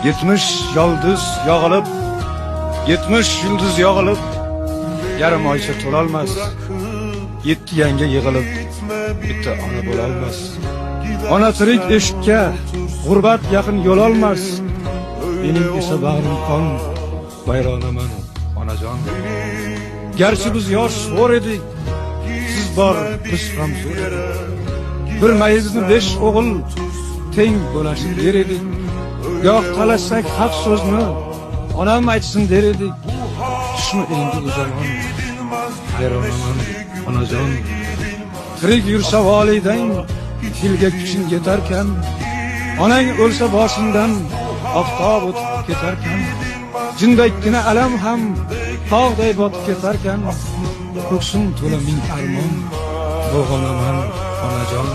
70 yıldız yağılıp, 70 yıldız yağılıp, yarım ayça to'lolmas. 7 yanga yig'ilib, bitta ona bo'lolmas. Ona tirik eshikka, g'urbat yaqin yo'l olmas. Mening esa bag'rim qon, bayronaman onajon. Garchi biz yosh zo'r edik, siz bor, biz ham zo'r edik. Bir mayizni 5 o'g'il teng bo'lashib ber edik. Goh talashsak haq so'zni onam aytsin der edik. Tushmi endi u zamon, bayronaman onajon. Tirik yursa volidang, tilga kuching yetarkan, onang o'lsa boshingdan oftob o'tib ketarkan, jindakkina alam ham tog'day botib ketarkan, ko'ksim to'la ming armon, bo'g'onaman onajon.